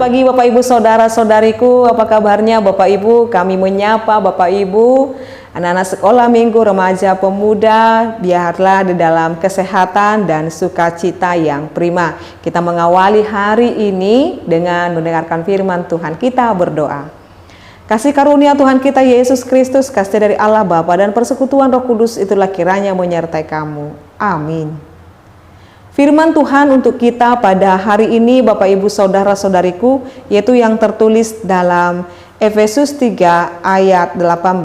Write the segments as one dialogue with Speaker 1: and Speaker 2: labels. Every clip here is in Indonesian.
Speaker 1: pagi Bapak Ibu saudara-saudariku, apa kabarnya Bapak Ibu? Kami menyapa Bapak Ibu, anak-anak sekolah minggu, remaja, pemuda, biarlah di dalam kesehatan dan sukacita yang prima. Kita mengawali hari ini dengan mendengarkan firman Tuhan. Kita berdoa. Kasih karunia Tuhan kita Yesus Kristus, kasih dari Allah Bapa dan persekutuan Roh Kudus itulah kiranya menyertai kamu. Amin. Firman Tuhan untuk kita pada hari ini Bapak Ibu saudara-saudariku, yaitu yang tertulis dalam Efesus 3 ayat 18.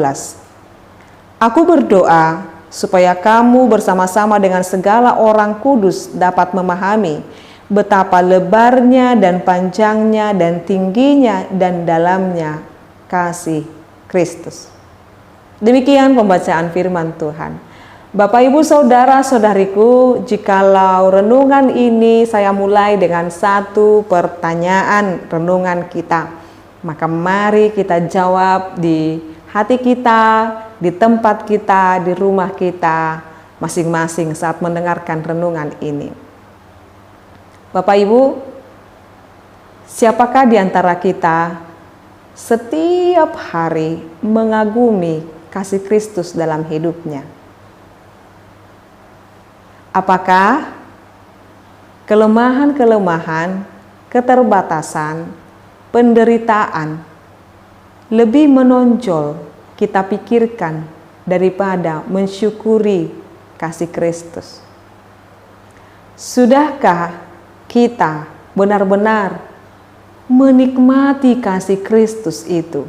Speaker 1: Aku berdoa supaya kamu bersama-sama dengan segala orang kudus dapat memahami betapa lebarnya dan panjangnya dan tingginya dan dalamnya kasih Kristus. Demikian pembacaan firman Tuhan. Bapak Ibu saudara-saudariku, jikalau renungan ini saya mulai dengan satu pertanyaan renungan kita, maka mari kita jawab di hati kita, di tempat kita, di rumah kita masing-masing saat mendengarkan renungan ini. Bapak Ibu, siapakah di antara kita setiap hari mengagumi kasih Kristus dalam hidupnya? Apakah kelemahan-kelemahan, keterbatasan, penderitaan lebih menonjol kita pikirkan daripada mensyukuri kasih Kristus? Sudahkah kita benar-benar menikmati kasih Kristus itu,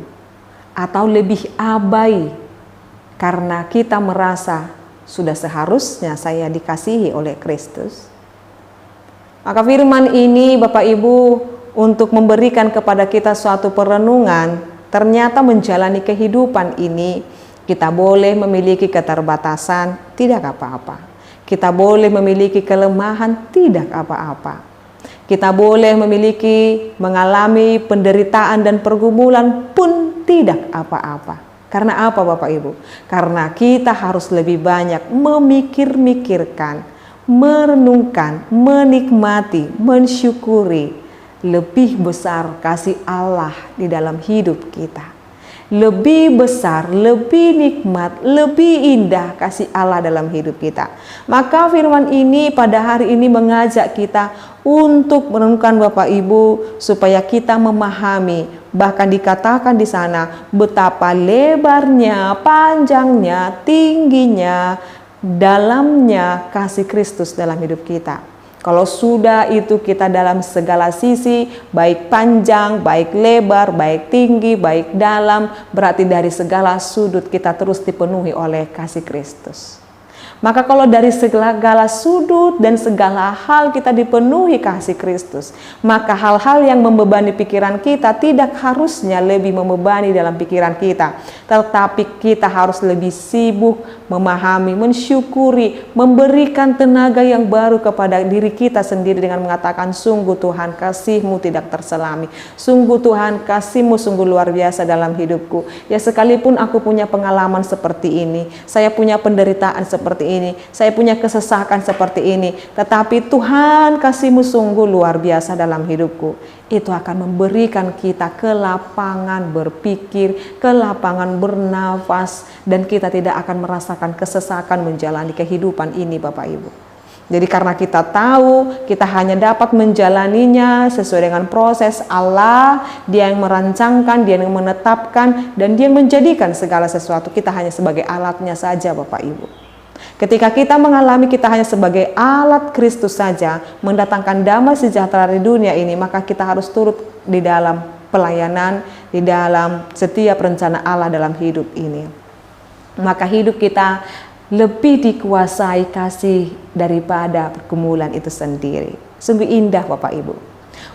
Speaker 1: atau lebih abai karena kita merasa sudah seharusnya saya dikasihi oleh Kristus? Maka firman ini Bapak Ibu untuk memberikan kepada kita suatu perenungan, ternyata menjalani kehidupan ini kita boleh memiliki keterbatasan, tidak apa-apa. Kita boleh memiliki kelemahan, tidak apa-apa. Kita boleh mengalami penderitaan dan pergumulan pun tidak apa-apa. Karena apa Bapak Ibu? Karena kita harus lebih banyak memikir-mikirkan, merenungkan, menikmati, mensyukuri lebih besar kasih Allah di dalam hidup kita. Lebih besar, lebih nikmat, lebih indah kasih Allah dalam hidup kita. Maka firman ini pada hari ini mengajak kita untuk merenungkan Bapak Ibu supaya kita memahami, bahkan dikatakan di sana betapa lebarnya, panjangnya, tingginya, dalamnya kasih Kristus dalam hidup kita. Kalau sudah itu kita dalam segala sisi, baik panjang, baik lebar, baik tinggi, baik dalam, berarti dari segala sudut kita terus dipenuhi oleh kasih Kristus. Maka kalau dari segala sudut dan segala hal kita dipenuhi kasih Kristus, maka hal-hal yang membebani pikiran kita tidak harusnya lebih membebani dalam pikiran kita. Tetapi kita harus lebih sibuk memahami, mensyukuri, memberikan tenaga yang baru kepada diri kita sendiri dengan mengatakan, sungguh Tuhan kasih-Mu tidak terselami. Sungguh Tuhan kasih-Mu sungguh luar biasa dalam hidupku. Ya sekalipun aku punya pengalaman seperti ini, saya punya penderitaan seperti ini, saya punya kesesakan seperti ini, tetapi Tuhan kasih-Mu sungguh luar biasa dalam hidupku. Itu akan memberikan kita kelapangan berpikir, kelapangan bernafas, dan kita tidak akan merasakan kesesakan menjalani kehidupan ini Bapak Ibu. Jadi karena kita tahu kita hanya dapat menjalaninya sesuai dengan proses Allah, Dia yang merancangkan, Dia yang menetapkan, dan Dia yang menjadikan segala sesuatu. Kita hanya sebagai alatnya saja Bapak Ibu. Ketika kita mengalami kita hanya sebagai alat Kristus saja mendatangkan damai sejahtera di dunia ini, maka kita harus turut di dalam pelayanan, di dalam setiap rencana Allah dalam hidup ini. Maka hidup kita lebih dikuasai kasih daripada pergumulan itu sendiri. Sungguh indah Bapak Ibu.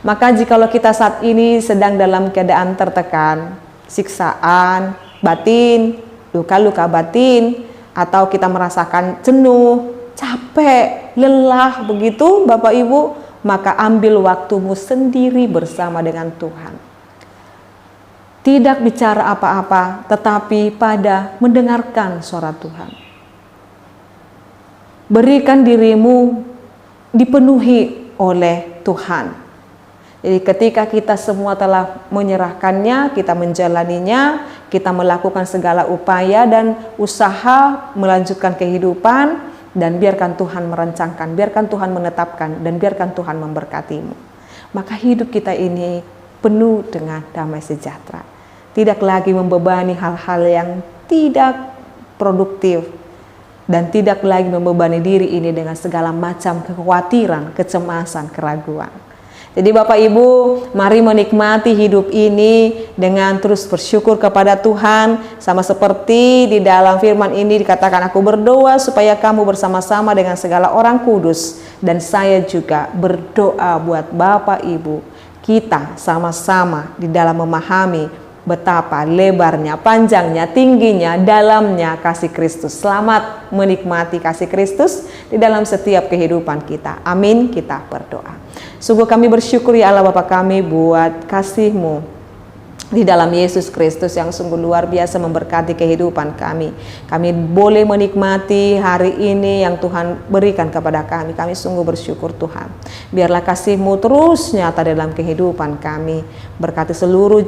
Speaker 1: Maka jikalau kita saat ini sedang dalam keadaan tertekan, siksaan batin, luka-luka batin, atau kita merasakan jenuh, capek, lelah begitu Bapak Ibu, maka ambil waktumu sendiri bersama dengan Tuhan. Tidak bicara apa-apa, tetapi pada mendengarkan suara Tuhan. Berikan dirimu dipenuhi oleh Tuhan. Jadi ketika kita semua telah menyerahkannya, kita menjalaninya, kita melakukan segala upaya dan usaha melanjutkan kehidupan, dan biarkan Tuhan merancangkan, biarkan Tuhan menetapkan, dan biarkan Tuhan memberkatimu. Maka hidup kita ini penuh dengan damai sejahtera. Tidak lagi membebani hal-hal yang tidak produktif, dan tidak lagi membebani diri ini dengan segala macam kekhawatiran, kecemasan, keraguan. Jadi Bapak Ibu, mari menikmati hidup ini dengan terus bersyukur kepada Tuhan. Sama seperti di dalam firman ini dikatakan, aku berdoa supaya kamu bersama-sama dengan segala orang kudus. Dan saya juga berdoa buat Bapak Ibu, kita sama-sama di dalam memahami betapa lebarnya, panjangnya, tingginya, dalamnya kasih Kristus. Selamat menikmati kasih Kristus di dalam setiap kehidupan kita. Amin. Kita berdoa. Sungguh kami bersyukur ya Allah Bapa kami buat kasih-Mu di dalam Yesus Kristus yang sungguh luar biasa memberkati kehidupan kami. Kami boleh menikmati hari ini yang Tuhan berikan kepada kami. Kami sungguh bersyukur Tuhan. Biarlah kasih-Mu terus nyata dalam kehidupan kami. Berkati seluruh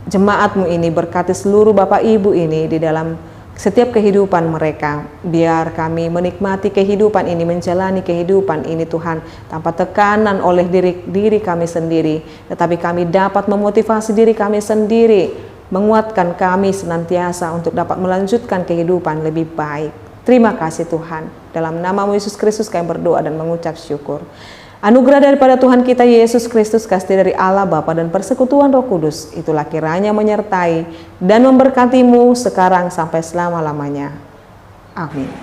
Speaker 1: jemaat-Mu ini, berkati seluruh Bapak Ibu ini di dalam setiap kehidupan mereka. Biar kami menikmati kehidupan ini, menjalani kehidupan ini Tuhan, tanpa tekanan oleh diri kami sendiri, tetapi kami dapat memotivasi diri kami sendiri, menguatkan kami senantiasa untuk dapat melanjutkan kehidupan lebih baik. Terima kasih Tuhan. Dalam nama Yesus Kristus kami berdoa dan mengucap syukur. Anugerah daripada Tuhan kita Yesus Kristus, kasih dari Allah Bapa dan persekutuan Roh Kudus, itulah kiranya menyertai dan memberkatimu sekarang sampai selama-lamanya. Amin.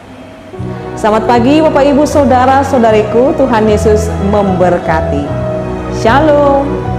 Speaker 1: Selamat pagi Bapak Ibu Saudara-saudariku, Tuhan Yesus memberkati. Shalom.